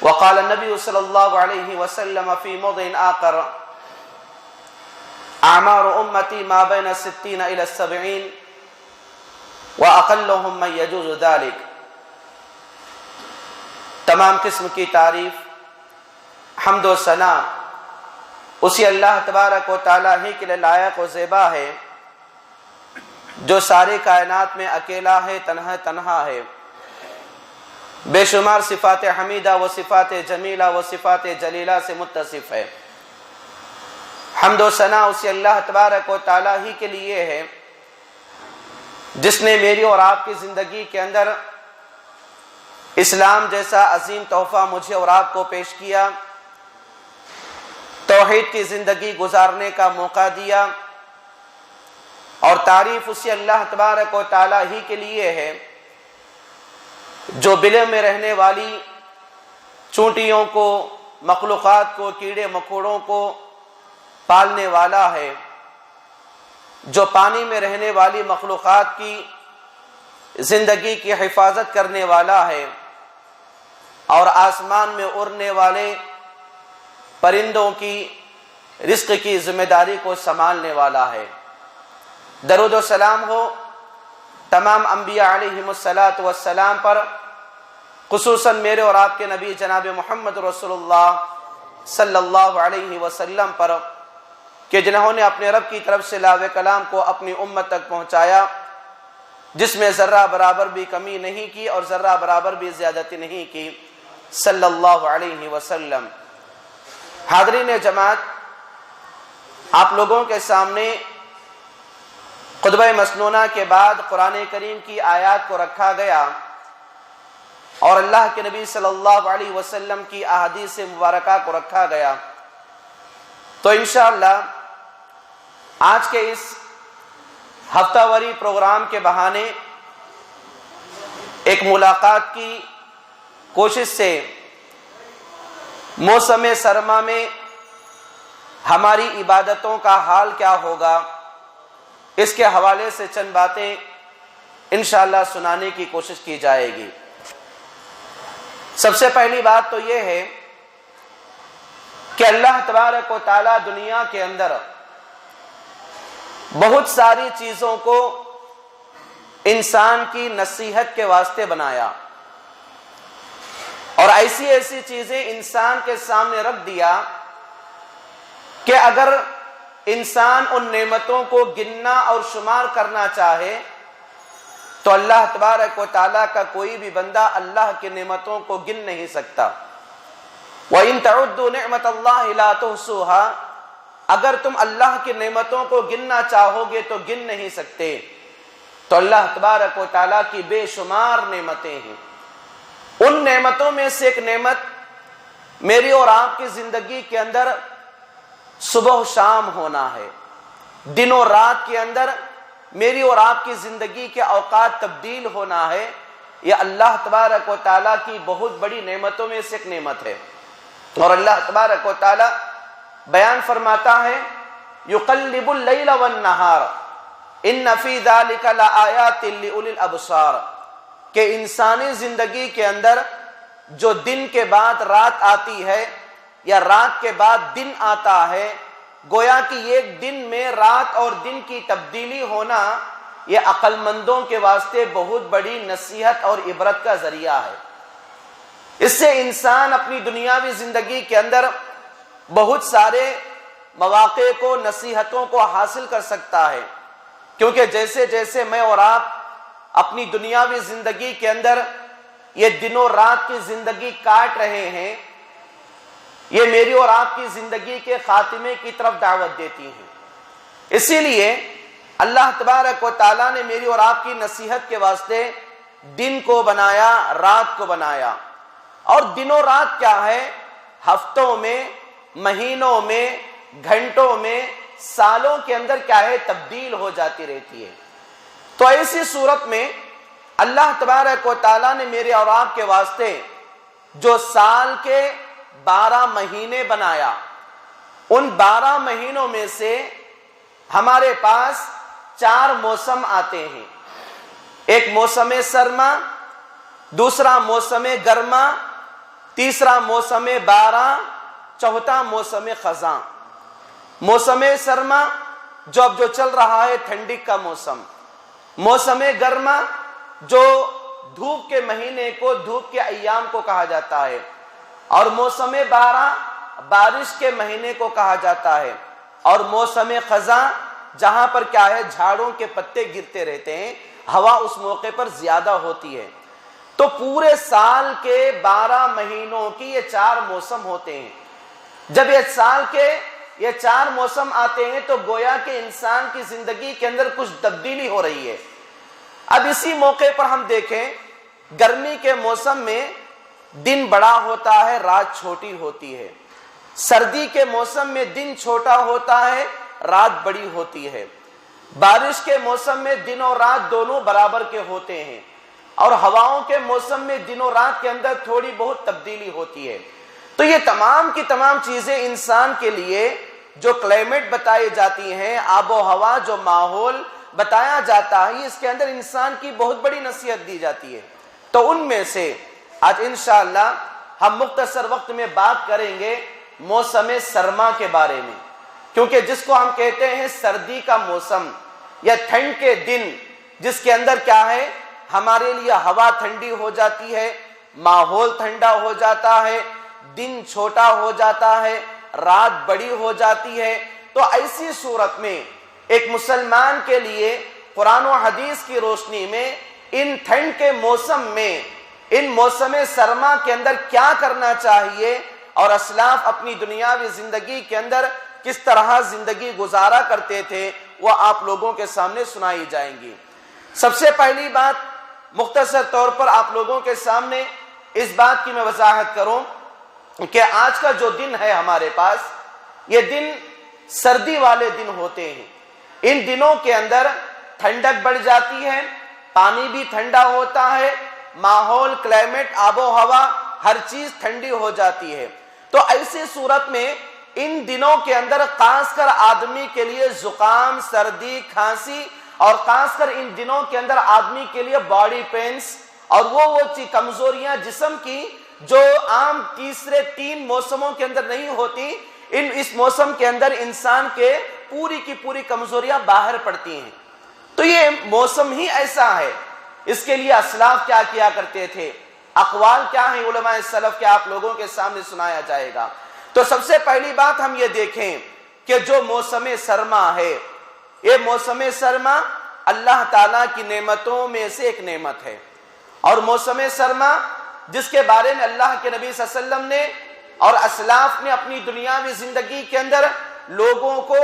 وقال النبي صلى الله عليه وسلم في موضع آخر أعمار أمتي ما بين 60 إلى 70 وأقلهم من يجوز ذلك۔ تمام قسم کی تعریف، حمد و ثنا اسی اللہ تبارک و تعالیٰ ہی کے لیے لائق و زیبا ہے جو ساری کائنات میں اکیلا ہے، تنہا ہے، بے شمار صفات حمیدہ و صفات جمیلہ و صفات جلیلہ سے متصف ہے۔ حمد و ثنا اسی اللہ تبارک و تعالیٰ ہی کے لیے ہے جس نے میری اور آپ کی زندگی کے اندر اسلام جیسا عظیم تحفہ مجھے اور آپ کو پیش کیا، توحید کی زندگی گزارنے کا موقع دیا، اور تعریف اسی اللہ تبارک و تعالیٰ ہی کے لیے ہے جو بلوں میں رہنے والی چونٹیوں کو، مخلوقات کو، کیڑے مکوڑوں کو پالنے والا ہے، جو پانی میں رہنے والی مخلوقات کی زندگی کی حفاظت کرنے والا ہے، اور آسمان میں اڑنے والے پرندوں کی رزق کی ذمہ داری کو سنبھالنے والا ہے۔ درود و سلام ہو تمام انبیاء علیہم السلام پر، خصوصاً میرے اور آپ کے نبی جناب محمد رسول اللہ صلی اللہ علیہ وسلم پر، کہ جنہوں نے اپنے رب کی طرف سے لاوِ کلام کو اپنی امت تک پہنچایا، جس میں ذرہ برابر بھی کمی نہیں کی اور ذرہ برابر بھی زیادتی نہیں کی، صلی اللہ علیہ وسلم۔ حاضرین جماعت، آپ لوگوں کے سامنے خطبہ مسنونہ کے بعد قرآن کریم کی آیات کو رکھا گیا اور اللہ کے نبی صلی اللہ علیہ وسلم کی احادیث مبارکہ کو رکھا گیا، تو انشاءاللہ آج کے اس ہفتہ واری پروگرام کے بہانے ایک ملاقات کی کوشش سے موسم سرما میں ہماری عبادتوں کا حال کیا ہوگا، اس کے حوالے سے چند باتیں انشاءاللہ سنانے کی کوشش کی جائے گی۔ سب سے پہلی بات تو یہ ہے کہ اللہ تبارک و تعالیٰ دنیا کے اندر بہت ساری چیزوں کو انسان کی نصیحت کے واسطے بنایا، اور ایسی ایسی چیزیں انسان کے سامنے رکھ دیا کہ اگر انسان ان نعمتوں کو گننا اور شمار کرنا چاہے تو اللہ تبارک و تعالیٰ کا کوئی بھی بندہ اللہ کی نعمتوں کو گن نہیں سکتا۔ وَإِن تَعُدُّوا نِعْمَةَ اللَّهِ لَا تُحْصُوهَا، اگر تم اللہ کی نعمتوں کو گننا چاہو گے تو گن نہیں سکتے۔ تو اللہ تبارک و تعالیٰ کی بے شمار نعمتیں ہیں، ان نعمتوں میں سے ایک نعمت میری اور آپ کی زندگی کے اندر صبح و شام ہونا ہے، دن و رات کے اندر میری اور آپ کی زندگی کے اوقات تبدیل ہونا ہے، یہ اللہ تبارک و تعالیٰ کی بہت بڑی نعمتوں میں سے ایک نعمت ہے۔ اور اللہ تبارک و تعالیٰ بیان فرماتا ہے یقلب اللیل والنہار ان فی ذلک لآیات لأولی الابصار، کہ انسانی زندگی کے اندر جو دن کے بعد رات آتی ہے یا رات کے بعد دن آتا ہے، گویا کہ ایک دن میں رات اور دن کی تبدیلی ہونا یہ عقل مندوں کے واسطے بہت بڑی نصیحت اور عبرت کا ذریعہ ہے۔ اس سے انسان اپنی دنیاوی زندگی کے اندر بہت سارے مواقع کو، نصیحتوں کو حاصل کر سکتا ہے، کیونکہ جیسے جیسے میں اور آپ اپنی دنیاوی زندگی کے اندر یہ دن و رات کی زندگی کاٹ رہے ہیں، یہ میری اور آپ کی زندگی کے خاتمے کی طرف دعوت دیتی ہیں۔ اسی لیے اللہ تبارک و تعالیٰ نے میری اور آپ کی نصیحت کے واسطے دن کو بنایا، رات کو بنایا۔ اور دن و رات کیا ہے؟ ہفتوں میں، مہینوں میں، گھنٹوں میں، سالوں کے اندر کیا ہے؟ تبدیل ہو جاتی رہتی ہے۔ تو ایسی صورت میں اللہ تبارک و تعالیٰ نے میرے اور آپ کے واسطے جو سال کے 12 مہینے بنایا، ان 12 مہینوں میں سے ہمارے پاس 4 موسم آتے ہیں، ایک موسم سرما، دوسرا موسم گرما، تیسرا موسم بارہ، چوتھا موسم خزاں۔ موسم سرما جو اب جو چل رہا ہے ٹھنڈی کا موسم، موسم گرما جو دھوپ کے مہینے کو، دھوپ کے ایام کو کہا جاتا ہے، اور موسم بارہ بارش کے مہینے کو کہا جاتا ہے، اور موسم خزاں جہاں پر کیا ہے جھاڑوں کے پتے گرتے رہتے ہیں، ہوا اس موقع پر زیادہ ہوتی ہے۔ تو پورے سال کے 12 مہینوں کی یہ 4 موسم ہوتے ہیں۔ جب یہ سال کے یہ 4 موسم آتے ہیں تو گویا کہ انسان کی زندگی کے اندر کچھ تبدیلی ہو رہی ہے۔ اب اسی موقع پر ہم دیکھیں، گرمی کے موسم میں دن بڑا ہوتا ہے، رات چھوٹی ہوتی ہے۔ سردی کے موسم میں دن چھوٹا ہوتا ہے، رات بڑی ہوتی ہے۔ بارش کے موسم میں دن اور رات دونوں برابر کے ہوتے ہیں، اور ہواؤں کے موسم میں دن اور رات کے اندر تھوڑی بہت تبدیلی ہوتی ہے۔ تو یہ تمام کی تمام چیزیں انسان کے لیے جو کلائمیٹ بتائی جاتی ہیں، آب و ہوا جو ماحول بتایا جاتا ہے، اس کے اندر انسان کی بہت بڑی نصیحت دی جاتی ہے۔ تو ان میں سے آج انشاءاللہ ہم مختصر وقت میں بات کریں گے موسم سرما کے بارے میں، کیونکہ جس کو ہم کہتے ہیں سردی کا موسم یا ٹھنڈ کے دن، جس کے اندر کیا ہے ہمارے لیے ہوا ٹھنڈی ہو جاتی ہے، ماحول ٹھنڈا ہو جاتا ہے، دن چھوٹا ہو جاتا ہے، رات بڑی ہو جاتی ہے۔ تو ایسی صورت میں ایک مسلمان کے لیے قرآن و حدیث کی روشنی میں ان ٹھنڈ کے موسم میں، ان موسم سرما کے اندر کیا کرنا چاہیے، اور اسلاف اپنی دنیاوی زندگی کے اندر کس طرح زندگی گزارا کرتے تھے، وہ آپ لوگوں کے سامنے سنائی جائیں گی۔ سب سے پہلی بات مختصر طور پر آپ لوگوں کے سامنے اس بات کی میں وضاحت کروں کہ آج کا جو دن ہے ہمارے پاس، یہ دن سردی والے دن ہوتے ہیں۔ ان دنوں کے اندر ٹھنڈک بڑھ جاتی ہے، پانی بھی ٹھنڈا ہوتا ہے، ماحول، کلائمیٹ، آب و ہوا، ہر چیز ٹھنڈی ہو جاتی ہے۔ تو ایسی صورت میں ان دنوں کے اندر خاص کر آدمی کے لیے زکام، سردی، کھانسی، اور خاص کر ان دنوں کے اندر آدمی کے لیے باڈی پینس اور وہ کمزوریاں جسم کی جو عام تیسرے 3 موسموں کے اندر نہیں ہوتی، اس موسم کے اندر انسان کے پوری کی پوری کمزوریاں باہر پڑتی ہیں۔ تو یہ موسم ہی ایسا ہے۔ اس کے لیے اسلاف کیا کیا کرتے تھے، اقوال کیا ہیں علماء سلف کے، آپ لوگوں کے سامنے سنایا جائے گا۔ تو سب سے پہلی بات ہم یہ دیکھیں کہ جو موسم سرما ہے، یہ موسم سرما اللہ تعالیٰ کی نعمتوں میں سے ایک نعمت ہے، اور موسم سرما جس کے بارے میں اللہ کے نبی صلی اللہ علیہ وسلم نے اور اسلاف نے اپنی دنیاوی زندگی کے اندر لوگوں کو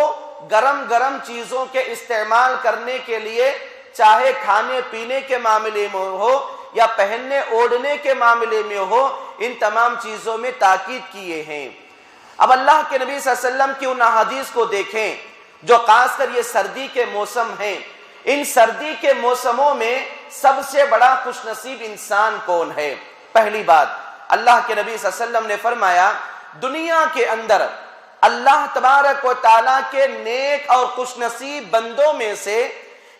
گرم گرم چیزوں کے استعمال کرنے کے لیے، چاہے کھانے پینے کے معاملے میں ہو یا پہننے اوڑھنے کے معاملے میں ہو، ان تمام چیزوں میں تاکید کیے ہیں۔ اب اللہ کے نبی صلی اللہ علیہ وسلم کی ان احادیث کو دیکھیں جو خاص کر یہ سردی کے موسم ہیں۔ ان سردی کے موسموں میں سب سے بڑا خوش نصیب انسان کون ہے؟ پہلی بات، اللہ کے نبی صلی اللہ علیہ وسلم نے فرمایا، دنیا کے اندر اللہ تبارک و تعالیٰ کے نیک اور خوش نصیب بندوں میں سے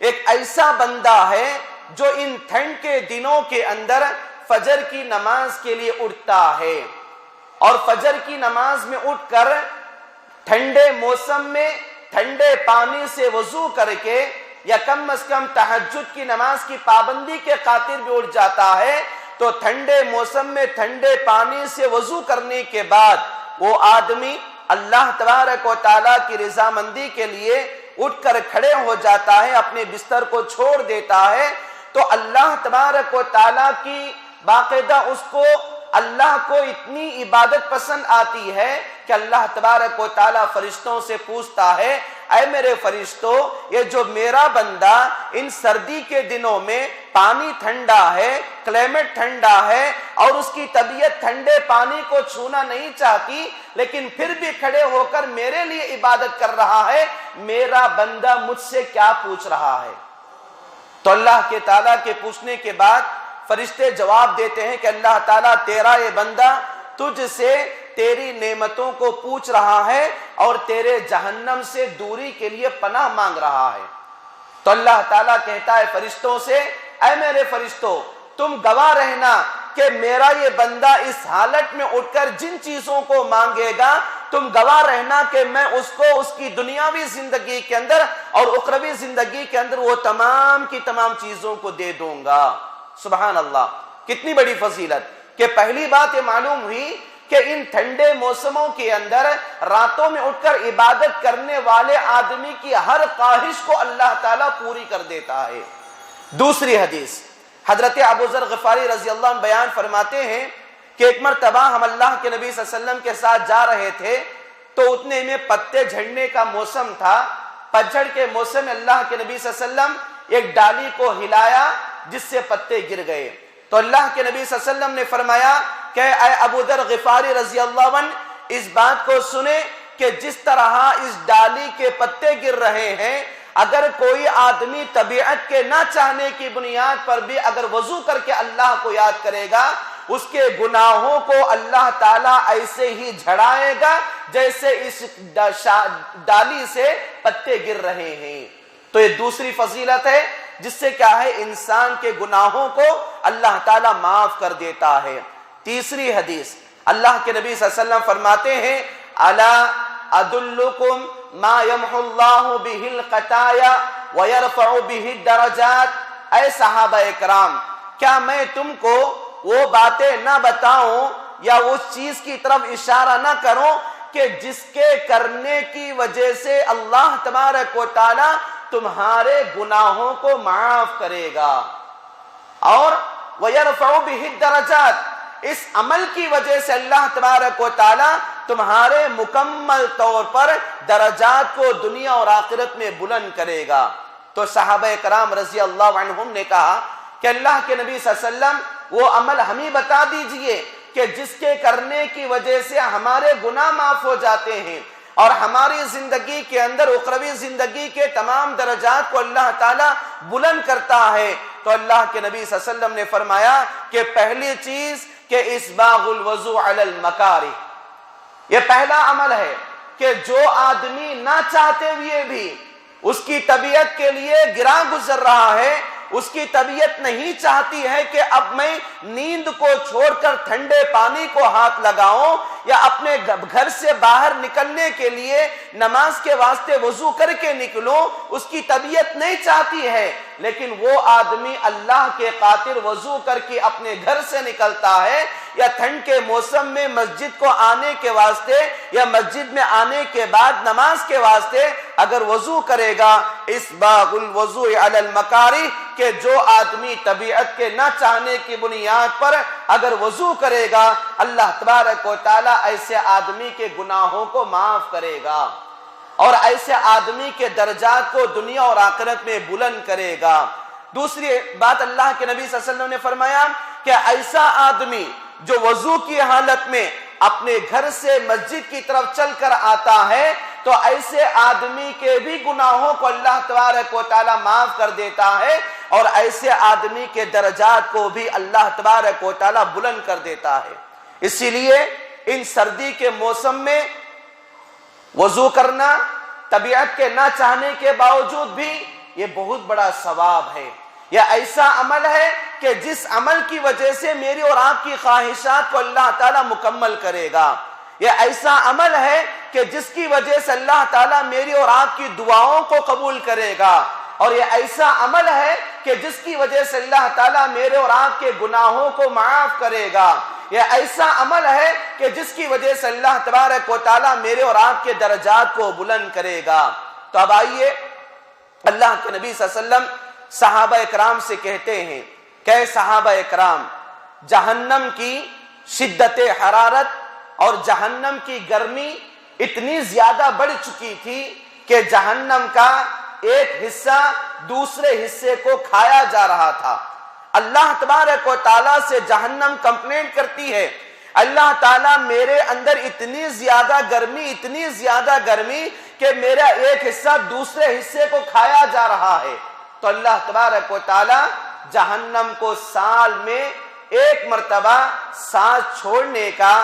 ایک ایسا بندہ ہے جو ان ٹھنڈ کے دنوں کے اندر فجر کی نماز کے لیے اٹھتا ہے، اور فجر کی نماز میں اٹھ کر ٹھنڈے موسم میں ٹھنڈے پانی سے وضو کر کے یا کم از کم تہجد کی نماز کی پابندی کے خاطر بھی اٹھ جاتا ہے، تو ٹھنڈے موسم میں ٹھنڈے پانی سے وضو کرنے کے بعد وہ آدمی اللہ تبارک و تعالیٰ کی رضامندی کے لیے اٹھ کر کھڑے ہو جاتا ہے، اپنے بستر کو چھوڑ دیتا ہے، تو اللہ تبارک و تعالیٰ کی باقاعدہ اس کو اللہ کو اتنی عبادت پسند آتی ہے کہ اللہ تبارک و تعالیٰ فرشتوں سے پوچھتا ہے، اے میرے فرشتوں، یہ جو میرا بندہ ان سردی کے دنوں میں پانی ٹھنڈا ہے، کلائمیٹ ٹھنڈا ہے، اور اس کی طبیعت ٹھنڈے پانی کو چھونا نہیں چاہتی، لیکن پھر بھی کھڑے ہو کر میرے لیے عبادت کر رہا ہے، میرا بندہ مجھ سے کیا پوچھ رہا ہے؟ تو اللہ کے تعالیٰ کے پوچھنے کے بعد فرشتے جواب دیتے ہیں کہ اللہ تعالیٰ تیرا یہ بندہ تجھ سے تیری نعمتوں کو پوچھ رہا ہے اور تیرے جہنم سے دوری کے لیے پناہ مانگ رہا ہے۔ تو اللہ تعالیٰ کہتا ہے فرشتوں سے، اے میرے فرشتوں، تم گواہ رہنا کہ میرا یہ بندہ اس حالت میں اٹھ کر جن چیزوں کو مانگے گا تم گواہ رہنا کہ میں اس کو اس کی دنیاوی زندگی کے اندر اور اخروی زندگی کے اندر وہ تمام کی تمام چیزوں کو دے دوں گا۔ سبحان اللہ، کتنی بڑی فضیلت کہ پہلی بات یہ معلوم ہوئی کہ ان ٹھنڈے موسموں کے اندر راتوں میں اٹھ کر عبادت کرنے والے آدمی کی ہر خواہش کو اللہ تعالیٰ پوری کر دیتا ہے۔ دوسری حدیث حضرت ابو ذر غفاری رضی اللہ عنہ بیان فرماتے ہیں کہ ایک مرتبہ ہم اللہ کے نبی صلی اللہ علیہ وسلم کے ساتھ جا رہے تھے تو اتنے میں پتے جھڑنے کا موسم تھا۔ پتجھڑ کے موسم میں اللہ کے نبی صلی اللہ علیہ وسلم ایک ڈالی کو ہلایا جس سے پتے گر گئے، تو اللہ کے نبی صلی اللہ علیہ وسلم نے فرمایا کہ اے ابو ذر غفاری رضی اللہ عنہ اس بات کو سنیں کہ جس طرح اس ڈالی کے پتے گر رہے ہیں، اگر کوئی آدمی طبیعت کے نہ چاہنے کی بنیاد پر بھی اگر وضو کر کے اللہ کو یاد کرے گا اس کے گناہوں کو اللہ تعالیٰ ایسے ہی جھڑائے گا جیسے اس ڈالی سے پتے گر رہے ہیں۔ تو یہ دوسری فضیلت ہے جس سے کیا ہے انسان کے گناہوں کو اللہ تعالیٰ معاف کر دیتا ہے۔ تیسری حدیث اللہ کے نبی صلی اللہ علیہ وسلم فرماتے ہیں الا ادلکم ما یمحو اللہ بہ الخطایا ویرفع بہ الدرجات، اے صحابہ اکرام کیا میں تم کو وہ باتیں نہ بتاؤں یا اس چیز کی طرف اشارہ نہ کروں کہ جس کے کرنے کی وجہ سے اللہ تبارک و تعالی تمہارے گناہوں کو معاف کرے گا، اور وَيَرْفَعُ بِهِ الدَّرَجَاتِ، اس عمل کی وجہ سے اللہ تبارک و تعالی تمہارے مکمل طور پر درجات کو دنیا اور آخرت میں بلند کرے گا۔ تو صحابہ کرام رضی اللہ عنہم نے کہا کہ اللہ کے نبی صلی اللہ علیہ وسلم وہ عمل ہمیں بتا دیجئے کہ جس کے کرنے کی وجہ سے ہمارے گناہ معاف ہو جاتے ہیں اور ہماری زندگی کے اندر اخروی زندگی کے تمام درجات کو اللہ تعالیٰ بلند کرتا ہے۔ تو اللہ کے نبی صلی اللہ علیہ وسلم نے فرمایا کہ پہلی چیز کہ اسباغ الوضوء علی المکارہ، یہ پہلا عمل ہے کہ جو آدمی نہ چاہتے ہوئے بھی اس کی طبیعت کے لیے گراں گزر رہا ہے، اس کی طبیعت نہیں چاہتی ہے کہ اب میں نیند کو چھوڑ کر ٹھنڈے پانی کو ہاتھ لگاؤں یا اپنے گھر سے باہر نکلنے کے لیے نماز کے واسطے وضو کر کے نکلوں، اس کی طبیعت نہیں چاہتی ہے، لیکن وہ آدمی اللہ کے خاطر وضو کر کے اپنے گھر سے نکلتا ہے یا ٹھنڈ کے موسم میں مسجد کو آنے کے واسطے یا مسجد میں آنے کے بعد نماز کے واسطے اگر وضو کرے گا، اسباغ الوضوء علی المکارہ، کہ جو آدمی طبیعت کے نہ چاہنے کی بنیاد پر اگر وضو کرے گا اللہ تبارک و تعالیٰ ایسے آدمی کے گناہوں کو معاف کرے گا اور ایسے آدمی کے درجات کو دنیا اور آخرت میں بلند کرے گا۔ دوسری بات اللہ کے نبی صلی اللہ علیہ وسلم نے فرمایا کہ ایسا آدمی جو وضو کی حالت میں اپنے گھر سے مسجد کی طرف چل کر آتا ہے تو ایسے آدمی کے بھی گناہوں کو اللہ تبارک و تعالیٰ معاف کر دیتا ہے اور ایسے آدمی کے درجات کو بھی اللہ تبارک و تعالیٰ بلند کر دیتا ہے۔ اسی لیے ان سردی کے موسم میں وضو کرنا طبیعت کے نہ چاہنے کے باوجود بھی یہ بہت بڑا ثواب ہے۔ یہ ایسا عمل ہے کہ جس عمل کی وجہ سے میری اور آپ کی خواہشات کو اللہ تعالیٰ مکمل کرے گا۔ یہ ایسا عمل ہے کہ جس کی وجہ سے اللہ تعالیٰ میری اور آپ کی دعاؤں کو قبول کرے گا، اور یہ ایسا عمل ہے کہ جس کی وجہ سے اللہ تعالیٰ میرے اور آپ کے گناہوں کو معاف کرے گا۔ یہ ایسا عمل ہے کہ جس کی وجہ سے اللہ تبارک و تعالیٰ میرے اور آپ کے درجات کو بلند کرے گا۔ تو اب آئیے اللہ کے نبی صلی اللہ علیہ وسلم صحابہ اکرام سے کہتے ہیں کہ صحابہ اکرام، جہنم کی شدت حرارت اور جہنم کی گرمی اتنی زیادہ بڑھ چکی تھی کہ جہنم کا ایک حصہ دوسرے حصے کو کھایا جا رہا تھا۔ اللہ تبارک و تعالیٰ سے جہنم کمپلینٹ کرتی ہے، اللہ تعالیٰ میرے اندر اتنی زیادہ گرمی کہ میرا ایک حصہ دوسرے حصے کو کھایا جا رہا ہے۔ تو اللہ تبارک و تعالیٰ جہنم کو سال میں ایک مرتبہ سانس چھوڑنے کا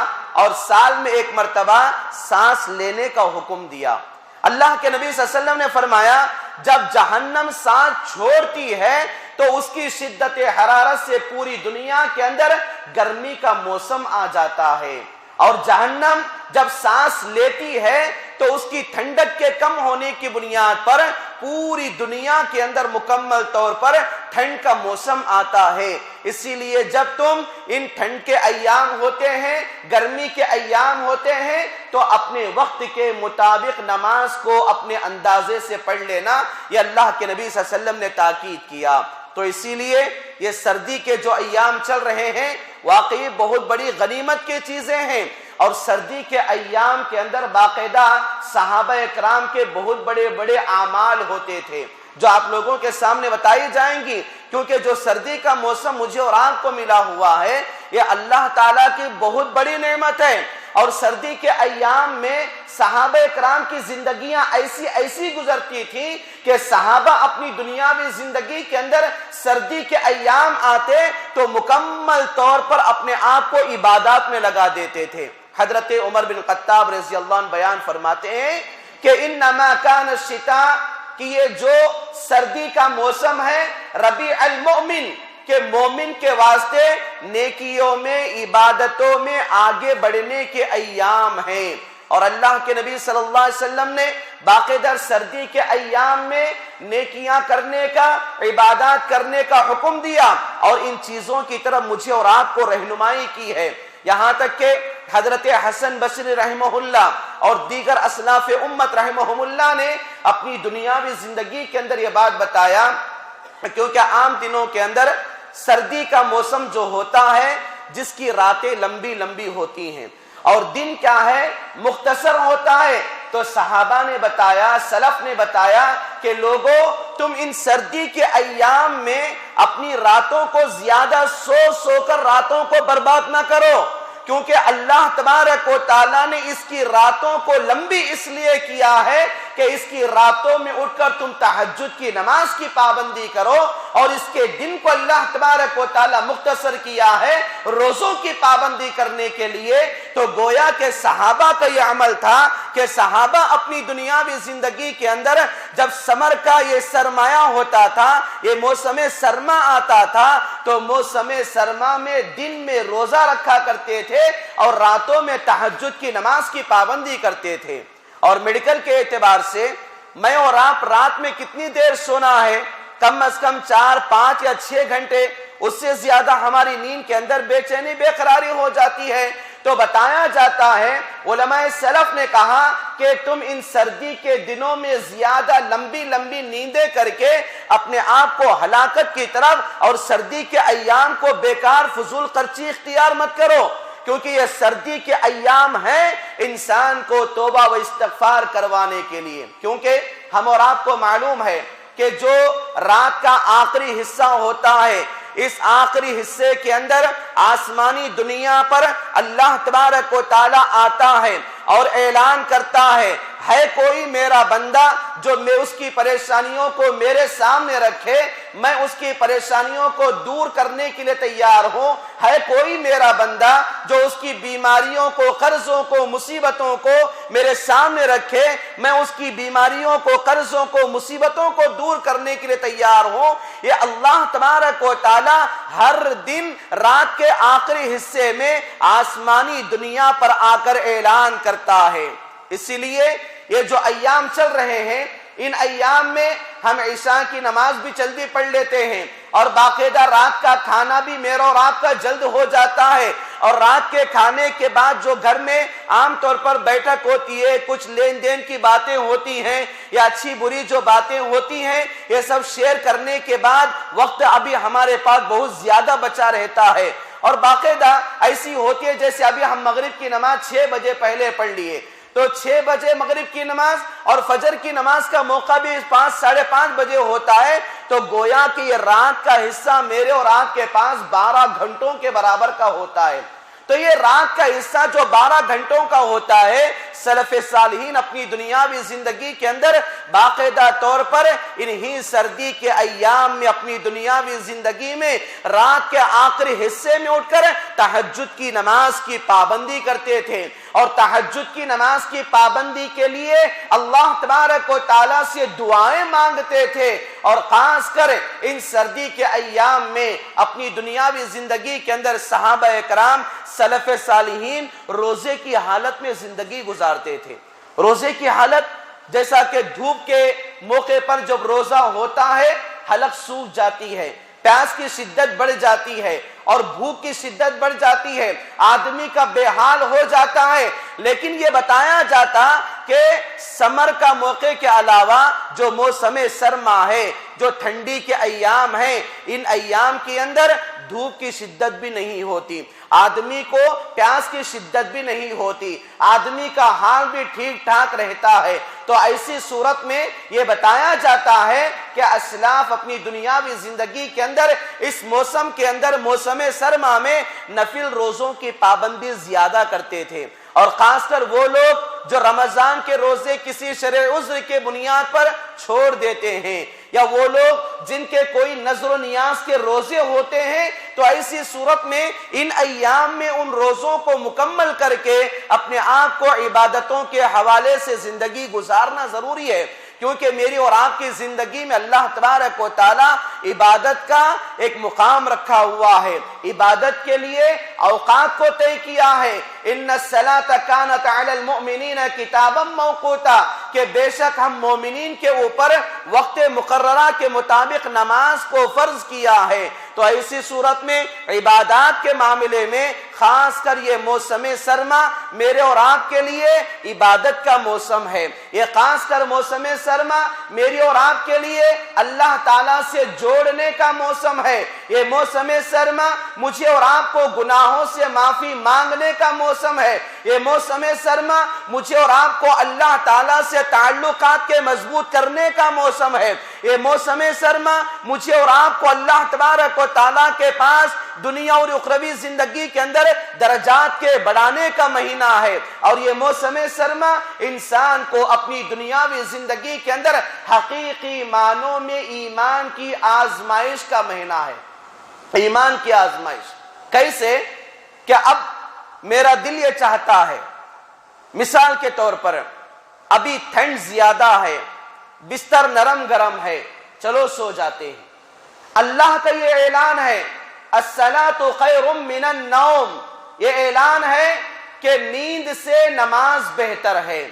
اور سال میں ایک مرتبہ سانس لینے کا حکم دیا۔ اللہ کے نبی صلی اللہ علیہ وسلم نے فرمایا جب جہنم سانس چھوڑتی ہے تو اس کی شدت حرارت سے پوری دنیا کے اندر گرمی کا موسم آ جاتا ہے، اور جہنم جب سانس لیتی ہے تو اس کی ٹھنڈک کے کم ہونے کی بنیاد پر پوری دنیا کے اندر مکمل طور پر ٹھنڈ کا موسم آتا ہے۔ اسی لیے جب تم ان ٹھنڈ کے ایام ہوتے ہیں، گرمی کے ایام ہوتے ہیں، تو اپنے وقت کے مطابق نماز کو اپنے اندازے سے پڑھ لینا، یہ اللہ کے نبی صلی اللہ علیہ وسلم نے تاکید کیا۔ تو اسی لیے یہ سردی کے جو ایام چل رہے ہیں واقعی بہت بڑی غنیمت کی چیزیں ہیں، اور سردی کے ایام کے اندر باقاعدہ صحابہ اکرام کے بہت بڑے بڑے اعمال ہوتے تھے جو آپ لوگوں کے سامنے بتائی جائیں گی، کیونکہ جو سردی کا موسم مجھے اور آپ کو ملا ہوا ہے یہ اللہ تعالیٰ کی بہت بڑی نعمت ہے، اور سردی کے ایام میں صحابہ اکرام کی زندگیاں ایسی گزرتی تھیں کہ صحابہ اپنی دنیاوی زندگی کے اندر سردی کے ایام آتے تو مکمل طور پر اپنے آپ کو عبادات میں لگا دیتے تھے۔ حضرت عمر بن خطاب رضی اللہ عنہ بیان فرماتے ہیں کہ انما کان الشتاء، کہ یہ جو سردی کا موسم ہے ربیع المؤمن، کہ مومن کے واسطے نیکیوں میں عبادتوں میں آگے بڑھنے کے ایام ہیں، اور اللہ کے نبی صلی اللہ علیہ وسلم نے باقاعدہ سردی کے ایام میں نیکیاں کرنے کا، عبادات کرنے کا حکم دیا، اور ان چیزوں کی طرف مجھے اور آپ کو رہنمائی کی ہے۔ یہاں تک کہ حضرت حسن بصری رحمہ اللہ اور دیگر اسلاف امت رحمہم اللہ نے اپنی دنیاوی زندگی کے اندر یہ بات بتایا، کیونکہ عام دنوں کے اندر سردی کا موسم جو ہوتا ہے جس کی راتیں لمبی لمبی ہوتی ہیں اور دن کیا ہے مختصر ہوتا ہے، تو صحابہ نے بتایا، سلف نے بتایا کہ لوگوں تم ان سردی کے ایام میں اپنی راتوں کو زیادہ سو کر راتوں کو برباد نہ کرو، کیونکہ اللہ تبارک و تعالیٰ نے اس کی راتوں کو لمبی اس لیے کیا ہے کہ اس کی راتوں میں اٹھ کر تم تہجد کی نماز کی پابندی کرو، اور اس کے دن کو اللہ تبارک و تعالیٰ مختصر کیا ہے روزوں کی پابندی کرنے کے لیے۔ تو گویا کہ صحابہ کا یہ عمل تھا کہ صحابہ اپنی دنیاوی زندگی کے اندر جب سمر کا یہ سرمایہ ہوتا تھا، یہ موسم سرما آتا تھا، تو موسم سرما میں دن میں روزہ رکھا کرتے تھے اور راتوں میں تہجد کی نماز کی پابندی کرتے تھے۔ اور میڈیکل کے اعتبار سے میں اور آپ رات میں کتنی دیر سونا ہے؟ کم از کم 4، 5 یا 6 گھنٹے، اس سے زیادہ ہماری نیند کے اندر بے چینی بے قراری ہو جاتی ہے۔ تو بتایا جاتا ہے، علماء سلف نے کہا کہ تم ان سردی کے دنوں میں زیادہ لمبی لمبی نیندیں کر کے اپنے آپ کو ہلاکت کی طرف اور سردی کے ایام کو بیکار فضول خرچی اختیار مت کرو، کیونکہ یہ سردی کے ایام ہیں انسان کو توبہ و استغفار کروانے کے لیے۔ کیونکہ ہم اور آپ کو معلوم ہے کہ جو رات کا آخری حصہ ہوتا ہے، اس آخری حصے کے اندر آسمانی دنیا پر اللہ تبارک و تعالیٰ آتا ہے اور اعلان کرتا ہے کوئی میرا بندہ جو میں اس کی پریشانیوں کو میرے سامنے رکھے، میں اس کی پریشانیوں کو دور کرنے کے لیے تیار ہوں، ہے کوئی میرا بندہ جو اس کی بیماریوں کو، قرضوں کو، مصیبتوں کو میرے سامنے رکھے، میں اس کی بیماریوں کو، قرضوں کو، مصیبتوں کو دور کرنے کے لیے تیار ہوں۔ یہ اللہ تبارک و تعالی ہر دن رات کے آخری حصے میں آسمانی دنیا پر آ کر اعلان کرتا ہے۔ اسی لیے یہ جو ایام چل رہے ہیں، ان ایام میں ہم عشاء کی نماز بھی جلدی پڑھ لیتے ہیں، اور باقاعدہ رات کا کھانا بھی میرا اور آپ کا جلد ہو جاتا ہے، اور رات کے کھانے کے بعد جو گھر میں عام طور پر بیٹھک ہوتی ہے، کچھ لین دین کی باتیں ہوتی ہیں یا اچھی بری جو باتیں ہوتی ہیں، یہ سب شیئر کرنے کے بعد وقت ابھی ہمارے پاس بہت زیادہ بچا رہتا ہے، اور باقاعدہ ایسی ہوتی ہے جیسے ابھی ہم مغرب کی نماز 6 بجے پہلے پڑھ لیے، تو 6 بجے مغرب کی نماز اور فجر کی نماز کا موقع بھی 5، 5:30 بجے ہوتا ہے، تو گویا کہ یہ رات کا حصہ میرے اور آپ کے پاس 12 گھنٹوں کے برابر کا ہوتا ہے۔ تو یہ رات کا حصہ جو 12 گھنٹوں کا ہوتا ہے، سلف صالحین اپنی دنیاوی زندگی کے اندر باقاعدہ طور پر انہی سردی کے ایام میں اپنی دنیاوی زندگی میں رات کے آخری حصے میں اٹھ کر تہجد کی نماز کی پابندی کرتے تھے، اور تہجد کی نماز کی پابندی کے لیے اللہ تبارک و تعالیٰ سے دعائیں مانگتے تھے، اور خاص کر ان سردی کے ایام میں اپنی دنیاوی زندگی کے اندر صحابہ کرام سلف صالحین روزے کی حالت میں زندگی گزارتے تھے۔ روزے کی حالت جیسا کہ دھوپ کے موقع پر جب روزہ ہوتا ہے حلق سوکھ جاتی ہے، پیاس کی شدت بڑھ جاتی ہے اور بھوک کی شدت بڑھ جاتی ہے، آدمی کا بے حال ہو جاتا ہے، لیکن یہ بتایا جاتا کہ سمر کا موقع کے علاوہ جو موسم سرما ہے، جو ٹھنڈی کے ایام ہیں، ان ایام کے اندر دھوپ کی شدت بھی نہیں ہوتی، آدمی کو پیاس کی شدت بھی نہیں ہوتی، آدمی کا حال بھی ٹھیک ٹھاک رہتا ہے۔ تو ایسی صورت میں یہ بتایا جاتا ہے کہ اسلاف اپنی دنیاوی زندگی کے اندر اس موسم کے اندر موسم سرما میں نفل روزوں کی پابندی زیادہ کرتے تھے، اور خاص کر وہ لوگ جو رمضان کے روزے کسی شرعی عذر کے بنیاد پر چھوڑ دیتے ہیں، یا وہ لوگ جن کے کوئی نظر و نیاز کے روزے ہوتے ہیں، تو ایسی صورت میں ان ایام میں ان روزوں کو مکمل کر کے اپنے آپ کو عبادتوں کے حوالے سے زندگی گزارنا ضروری ہے، کیونکہ میری اور آپ کی زندگی میں اللہ تبارک و تعالیٰ عبادت کا ایک مقام رکھا ہوا ہے، عبادت کے لیے اوقات کو طے کیا ہے۔ ان الصلاۃ کانت علی المؤمنین کتابا موقوتا، کہ بے شک ہم مومنین کے اوپر وقت مقررہ کے مطابق نماز کو فرض کیا ہے۔ تو ایسی صورت میں عبادات کے معاملے میں خاص کر یہ موسم سرما میرے اور آپ کے لیے عبادت کا موسم ہے۔ یہ خاص کر موسم سرما میری اور آپ کے لیے اللہ تعالیٰ سے جوڑنے کا موسم ہے۔ یہ موسم سرما مجھے اور آپ کو گناہوں سے معافی مانگنے کا موسم ہے۔ یہ موسم سرما مجھے اور آپ کو اللہ تعالیٰ سے تعلقات کے مضبوط کرنے کا موسم ہے۔ یہ موسم سرما مجھے اور آپ کو اللہ تبارک و تعالیٰ کے پاس دنیا اور اخروی زندگی کے اندر درجات کے بڑھانے کا مہینہ ہے، اور یہ موسم سرما انسان کو اپنی دنیاوی زندگی کے اندر حقیقی معنوں میں ایمان کی آزمائش کا مہینہ ہے۔ ایمان کی آزمائش کیسے؟ کہ اب میرا دل یہ چاہتا ہے، مثال کے طور پر ابھی ٹھنڈ زیادہ ہے، بستر نرم گرم ہے، چلو سو جاتے ہیں۔ اللہ کا یہ اعلان ہے الصلاۃ خیر من النوم، یہ اعلان ہے کہ نیند سے نماز بہتر ہے۔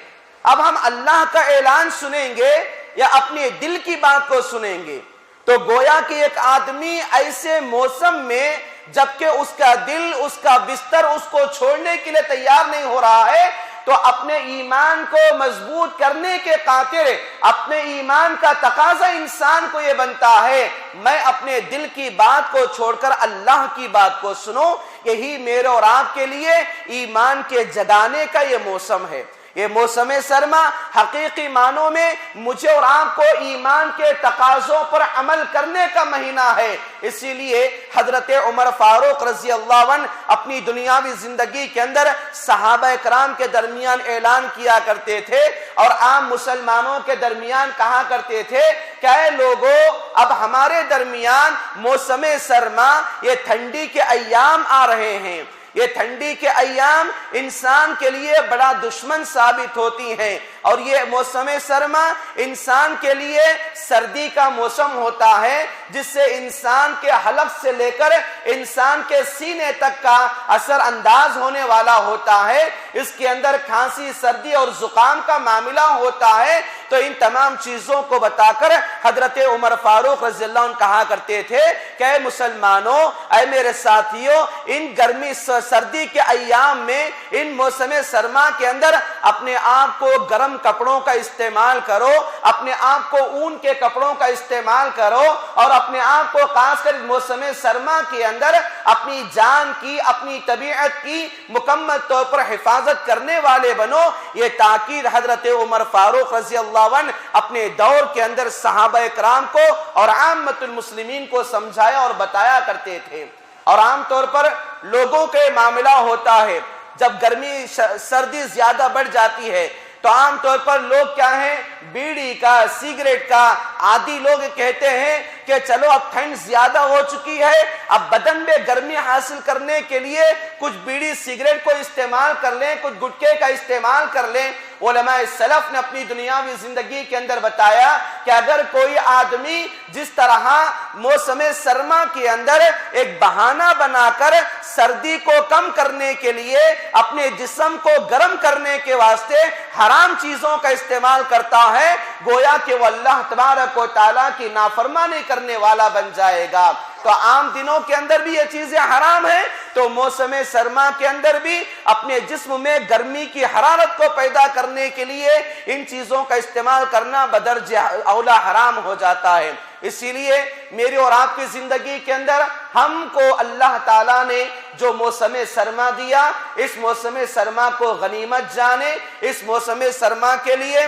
اب ہم اللہ کا اعلان سنیں گے یا اپنے دل کی بات کو سنیں گے؟ تو گویا کہ ایک آدمی ایسے موسم میں جبکہ اس کا دل، اس کا بستر اس کو چھوڑنے کے لیے تیار نہیں ہو رہا ہے، تو اپنے ایمان کو مضبوط کرنے کے خاطر اپنے ایمان کا تقاضا انسان کو یہ بنتا ہے میں اپنے دل کی بات کو چھوڑ کر اللہ کی بات کو سنوں۔ یہی میرے اور آپ کے لیے ایمان کے جگانے کا یہ موسم ہے۔ یہ موسم سرما حقیقی معنوں میں مجھے اور آپ کو ایمان کے تقاضوں پر عمل کرنے کا مہینہ ہے۔ اسی لیے حضرت عمر فاروق رضی اللہ عنہ اپنی دنیاوی زندگی کے اندر صحابہ کرام کے درمیان اعلان کیا کرتے تھے، اور عام مسلمانوں کے درمیان کہا کرتے تھے کہ اے لوگو، اب ہمارے درمیان موسم سرما، یہ ٹھنڈی کے ایام آ رہے ہیں۔ یہ ٹھنڈی کے ایام انسان کے لیے بڑا دشمن ثابت ہوتی ہیں، اور یہ موسم سرما انسان کے لیے سردی کا موسم ہوتا ہے، جس سے انسان کے حلق سے لے کر انسان کے سینے تک کا اثر انداز ہونے والا ہوتا ہے۔ اس کے اندر کھانسی، سردی اور زکام کا معاملہ ہوتا ہے۔ تو ان تمام چیزوں کو بتا کر حضرت عمر فاروق رضی اللہ عنہ کہا کرتے تھے کہ اے مسلمانوں، اے میرے ساتھیوں، ان گرمی سردی کے ایام میں، ان موسم سرما کے اندر اپنے آپ کو گرم کپڑوں کا استعمال کرو، اپنے آپ کو اون کے کپڑوں کا استعمال کرو، اور اپنے آپ کو خاص کر موسم سرما کے اندر اپنی جان کی، اپنی طبیعت کی مکمل طور پر حفاظت کرنے والے بنو۔ یہ تاکید حضرت عمر فاروق رضی اللہ عنہ اپنے دور کے اندر صحابہ کرام کو اور عامت المسلمین کو سمجھایا اور بتایا کرتے تھے۔ اور عام طور پر لوگوں کے معاملہ ہوتا ہے، جب گرمی سردی زیادہ بڑھ جاتی ہے تو عام طور پر لوگ کیا ہیں، بیڑی کا، سگریٹ کا عادی لوگ کہتے ہیں کہ چلو اب ٹھنڈ زیادہ ہو چکی ہے، اب بدن میں گرمی حاصل کرنے کے لیے کچھ بیڑی سگریٹ کو استعمال کر لیں، کچھ گٹکے کا استعمال کر لیں۔ علماء سلف نے اپنی دنیاوی زندگی کے اندر بتایا کہ اگر کوئی آدمی جس طرح موسم سرما کے اندر ایک بہانہ بنا کر سردی کو کم کرنے کے لیے اپنے جسم کو گرم کرنے کے واسطے حرام چیزوں کا استعمال کرتا ہے، گویا کہ وہ اللہ تبارک و تعالیٰ کی نافرمانی کرنے والا بن جائے گا۔ تو عام دنوں کے اندر بھی یہ چیزیں حرام ہیں، تو موسم سرما کے اندر بھی اپنے جسم میں گرمی کی حرارت کو پیدا کرنے کے لیے ان چیزوں کا استعمال کرنا بدرجہ اولا حرام ہو جاتا ہے۔ اسی لیے میری اور آپ کی زندگی کے اندر ہم کو اللہ تعالیٰ نے جو موسم سرما دیا، اس موسم سرما کو غنیمت جانے۔ اس موسم سرما کے لیے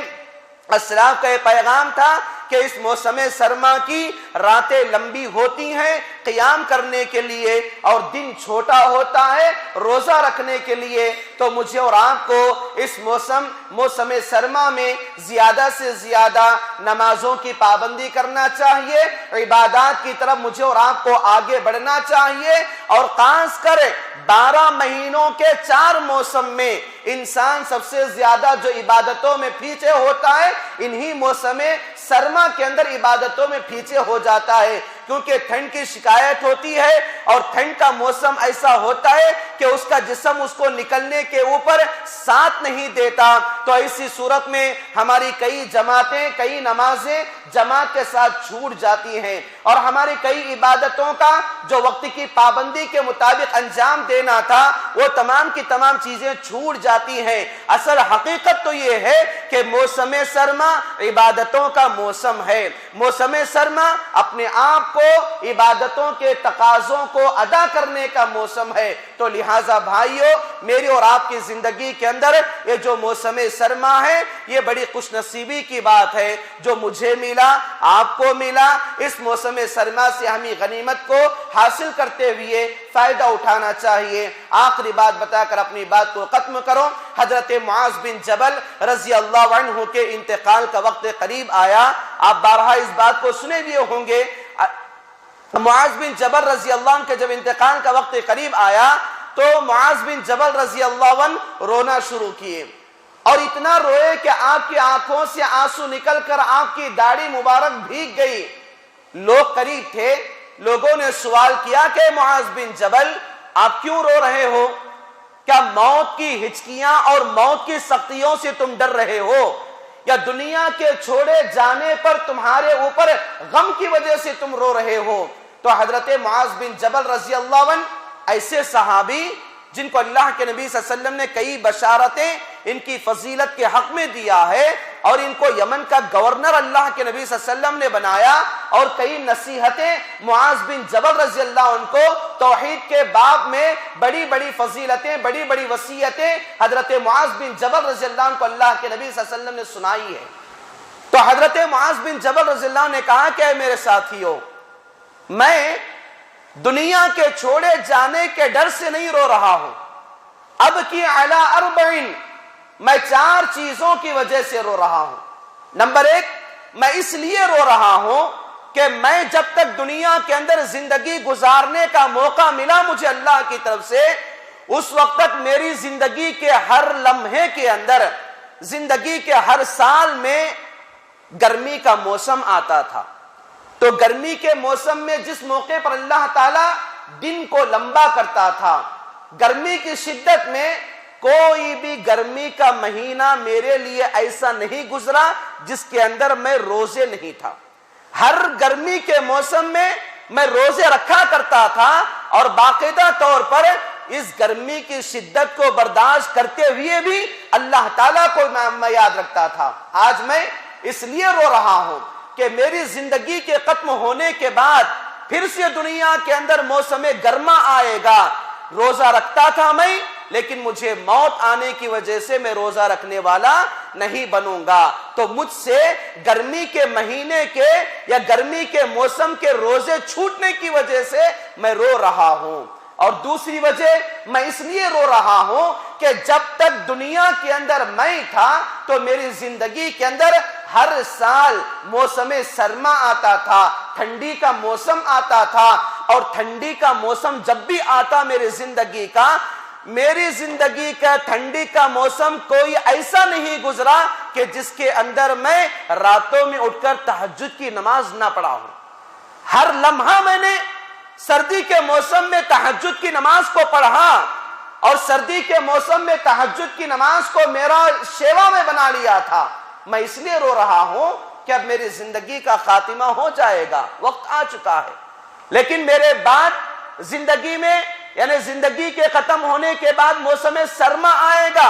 اسلاف کا یہ پیغام تھا کہ اس موسم سرما کی راتیں لمبی ہوتی ہیں قیام کرنے کے لیے اور دن چھوٹا ہوتا ہے روزہ رکھنے کے لیے۔ تو مجھے اور آپ کو اس موسم سرما میں زیادہ سے زیادہ نمازوں کی پابندی کرنا چاہیے، عبادات کی طرف مجھے اور آپ کو آگے بڑھنا چاہیے، اور خاص کر 12 مہینوں کے 4 موسم میں انسان سب سے زیادہ جو عبادتوں میں پیچھے ہوتا ہے، انہی موسم سرما کے اندر عبادتوں میں پیچھے ہو جاتا ہے، کیونکہ ٹھنڈ کی شکایت ہوتی ہے اور ٹھنڈ کا موسم ایسا ہوتا ہے کہ اس کا جسم اس کو نکلنے کے اوپر ساتھ نہیں دیتا۔ تو ایسی صورت میں ہماری کئی جماعتیں، کئی نمازیں جماعت کے ساتھ چھوٹ جاتی ہیں، اور ہماری کئی عبادتوں کا جو وقت کی پابندی کے مطابق انجام دینا تھا وہ تمام کی تمام چیزیں چھوٹ جاتی ہیں۔ اصل حقیقت تو یہ ہے کہ موسم سرما عبادتوں کا موسم ہے۔ موسم سرما اپنے آپ کو عبادتوں کے تقاضوں کو ادا کرنے کا موسم ہے۔ تو لہٰذا بھائیو، میری اور آپ کی زندگی کے اندر یہ جو موسم سرما ہے یہ بڑی خوش نصیبی کی بات ہے جو مجھے ملا، آپ کو ملا۔ اس موسم سرما سے ہمیں غنیمت کو حاصل کرتے ہوئے فائدہ اٹھانا چاہیے۔ آخری بات بتا کر اپنی بات کو ختم کرو۔ حضرت معاذ بن جبل رضی اللہ عنہ کے انتقال کا وقت قریب آیا۔ آپ بارہا اس بات کو سنے بھی ہوں گے۔ معاذ بن جبل رضی اللہ عنہ کے جب انتقال کا وقت قریب آیا تو معاذ بن جبل رضی اللہ عنہ رونا شروع کیے، اور اتنا روئے کہ آپ کی آنکھوں سے آنسو نکل کر آپ کی داڑھی مبارک بھیگ گئی۔ لوگ قریب تھے، لوگوں نے سوال کیا کہ معاذ بن جبل آپ کیوں رو رہے ہو؟ کیا موت کی ہچکیاں اور موت کی سختیوں سے تم ڈر رہے ہو، یا دنیا کے چھوڑے جانے پر تمہارے اوپر غم کی وجہ سے تم رو رہے ہو؟ تو حضرت معاذ بن جبل رضی اللہ عنہ ایسے صحابی جن کو اللہ کے نبی صلی اللہ علیہ وسلم نے کئی بشارتیں ان کی فضیلت کے حق میں دیا ہے، اور ان کو یمن کا گورنر اللہ کے نبی صلی اللہ علیہ وسلم نے بنایا، اور کئی نصیحتیں معاذ بن جبل رضی اللہ عنہ کو توحید کے باب میں بڑی بڑی فضیلتیں، بڑی بڑی وصیتیں حضرت معاذ بن جبل رضی اللہ عنہ کو اللہ کے نبی صلی اللہ علیہ وسلم نے سنائی ہے۔ تو حضرت معاذ بن جبل رضی اللہ عنہ نے کہا کہ اے میرے ساتھیو، میں دنیا کے چھوڑے جانے کے ڈر سے نہیں رو رہا ہوں، اب کی علی اربعین، میں 4 چیزوں کی وجہ سے رو رہا ہوں۔ نمبر 1، میں اس لیے رو رہا ہوں کہ میں جب تک دنیا کے اندر زندگی گزارنے کا موقع ملا مجھے اللہ کی طرف سے، اس وقت تک میری زندگی کے ہر لمحے کے اندر، زندگی کے ہر سال میں گرمی کا موسم آتا تھا۔ تو گرمی کے موسم میں جس موقع پر اللہ تعالیٰ دن کو لمبا کرتا تھا، گرمی کی شدت میں کوئی بھی گرمی کا مہینہ میرے لیے ایسا نہیں گزرا جس کے اندر میں روزے نہیں تھا۔ ہر گرمی کے موسم میں میں روزے رکھا کرتا تھا، اور باقاعدہ طور پر اس گرمی کی شدت کو برداشت کرتے ہوئے بھی اللہ تعالیٰ کو میں یاد رکھتا تھا۔ آج میں اس لیے رو رہا ہوں کہ میری زندگی کے ختم ہونے کے بعد پھر سے دنیا کے اندر موسم گرما آئے گا۔ روزہ رکھتا تھا میں، لیکن مجھے موت آنے کی وجہ سے میں روزہ رکھنے والا نہیں بنوں گا۔ تو مجھ سے گرمی کے مہینے کے یا گرمی کے موسم کے روزے چھوٹنے کی وجہ سے میں رو رہا ہوں۔ اور دوسری وجہ میں اس لیے رو رہا ہوں کہ جب تک دنیا کے اندر میں تھا تو میری زندگی کے اندر ہر سال موسم سرما آتا تھا، ٹھنڈی کا موسم آتا تھا، اور ٹھنڈی کا موسم جب بھی آتا میری زندگی کا ٹھنڈی کا موسم کوئی ایسا نہیں گزرا کہ جس کے اندر میں راتوں میں اٹھ کر تہجد کی نماز نہ پڑھا ہوں۔ ہر لمحہ میں نے سردی کے موسم میں تہجد کی نماز کو پڑھا، اور سردی کے موسم میں تہجد کی نماز کو میرا شیوا میں بنا لیا تھا۔ میں اس لیے رو رہا ہوں کہ اب میری زندگی کا خاتمہ ہو جائے گا، وقت آ چکا ہے، لیکن میرے بعد زندگی میں، یعنی زندگی کے ختم ہونے کے بعد موسم سرما آئے گا،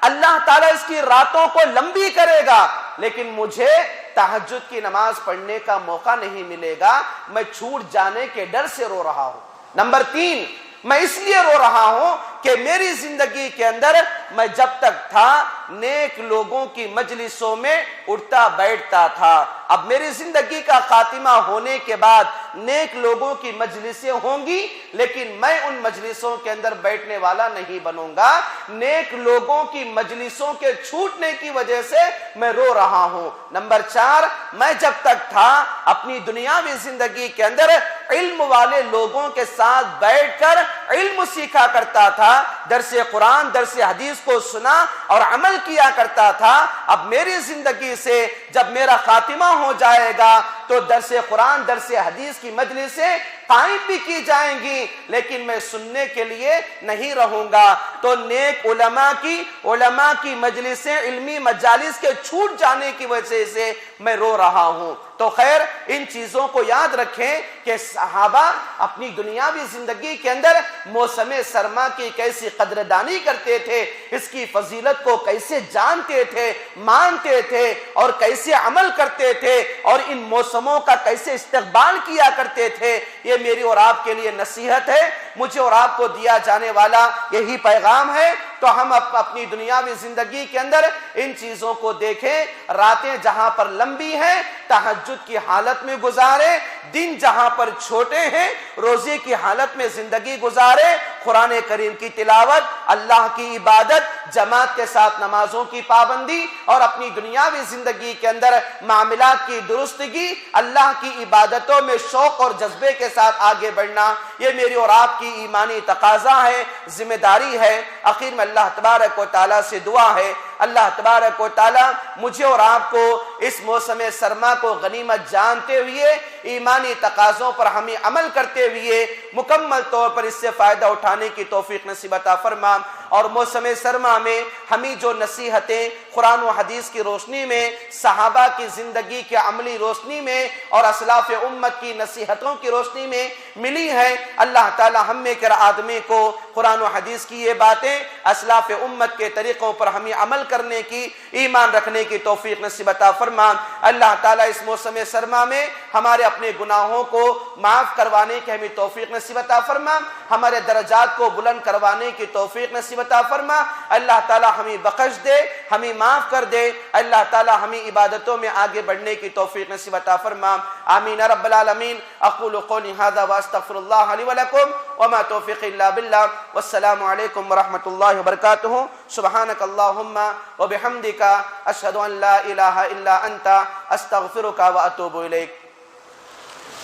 اللہ تعالیٰ اس کی راتوں کو لمبی کرے گا، لیکن مجھے تہجد کی نماز پڑھنے کا موقع نہیں ملے گا۔ میں چھوٹ جانے کے ڈر سے رو رہا ہوں۔ نمبر 3، میں اس لیے رو رہا ہوں کہ میری زندگی کے اندر میں جب تک تھا نیک لوگوں کی مجلسوں میں اٹھتا بیٹھتا تھا۔ اب میری زندگی کا خاتمہ ہونے کے بعد نیک لوگوں کی مجلسیں ہوں گی، لیکن میں ان مجلسوں کے اندر بیٹھنے والا نہیں بنوں گا۔ نیک لوگوں کی مجلسوں کے چھوٹنے کی وجہ سے میں رو رہا ہوں۔ نمبر 4، میں جب تک تھا اپنی دنیاوی زندگی کے اندر علم والے لوگوں کے ساتھ بیٹھ کر علم سیکھا کرتا تھا، درس قرآن درس حدیث کو سنا اور عمل کیا کرتا تھا۔ اب میری زندگی سے جب میرا خاتمہ ہو جائے گا تو درس قرآن درس حدیث کی مجلسیں قائم بھی کی جائیں گی، لیکن میں سننے کے لیے نہیں رہوں گا۔ تو نیک علماء کی مجلسیں، علمی مجالس کے چھوٹ جانے کی وجہ سے میں رو رہا ہوں۔ تو خیر، ان چیزوں کو یاد رکھیں کہ صحابہ اپنی دنیاوی زندگی کے اندر موسم سرما کی کیسی قدردانی کرتے تھے، اس کی فضیلت کو کیسے جانتے تھے، مانتے تھے اور کیسے عمل کرتے تھے، اور ان موسموں کا کیسے استقبال کیا کرتے تھے۔ یہ میری اور آپ کے لیے نصیحت ہے، مجھے اور آپ کو دیا جانے والا یہی پیغام ہے۔ تو ہم اپنی دنیاوی زندگی کے اندر ان چیزوں کو دیکھیں۔ راتیں جہاں پر لمبی ہیں تہجد کی حالت میں گزارے، دن جہاں پر چھوٹے ہیں روزے کی حالت میں زندگی گزارے، قرآن کریم کی تلاوت، اللہ کی عبادت، جماعت کے ساتھ نمازوں کی پابندی، اور اپنی دنیاوی زندگی کے اندر معاملات کی درستگی، اللہ کی عبادتوں میں شوق اور جذبے کے ساتھ آگے بڑھنا، یہ میری اور آپ کی ایمانی تقاضا ہے، ذمہ داری ہے۔ آخر میں اللہ تبارک و تعالیٰ سے دعا ہے، اللہ تبارک و تعالیٰ مجھے اور آپ کو اس موسم سرما کو غنیمت جانتے ہوئے، ایمانی تقاضوں پر ہمیں عمل کرتے ہوئے مکمل طور پر اس سے فائدہ اٹھانے کی توفیق نصیب عطا فرما۔ اور موسم سرما میں ہمیں جو نصیحتیں قرآن و حدیث کی روشنی میں، صحابہ کی زندگی کے عملی روشنی میں اور اسلاف امت کی نصیحتوں کی روشنی میں ملی ہے، اللہ تعالی ہم میں کے آدمی کو قرآن و حدیث کی یہ باتیں، اسلاف امت کے طریقوں پر ہمیں عمل کرنے کی، ایمان رکھنے کی توفیق نصیب عطا فرما۔ اللہ تعالیٰ اس موسم سرما میں ہمارے اپنے گناہوں کو معاف کروانے کی ہمیں توفیق نصیب عطا فرما، ہمارے درجات کو بلند کروانے کی توفیق نصیب عطا فرما۔ اللہ تعالیٰ ہمیں بخش دے، ہمیں معاف کر دے، اللہ تعالیٰ ہمیں عبادتوں میں آگے بڑھنے کی توفیق نصیب عطا فرما۔ آمین رب العالمین۔ اقول قولی ھذا واستغفر اللہ لی ولکم وما توفیق الا باللہ، والسلام علیکم ورحمۃ اللہ وبرکاتہ۔ سبحانک اللہم وبحمدک، اشہد ان لا الہ الا انت، استغفرک واتوب الیک۔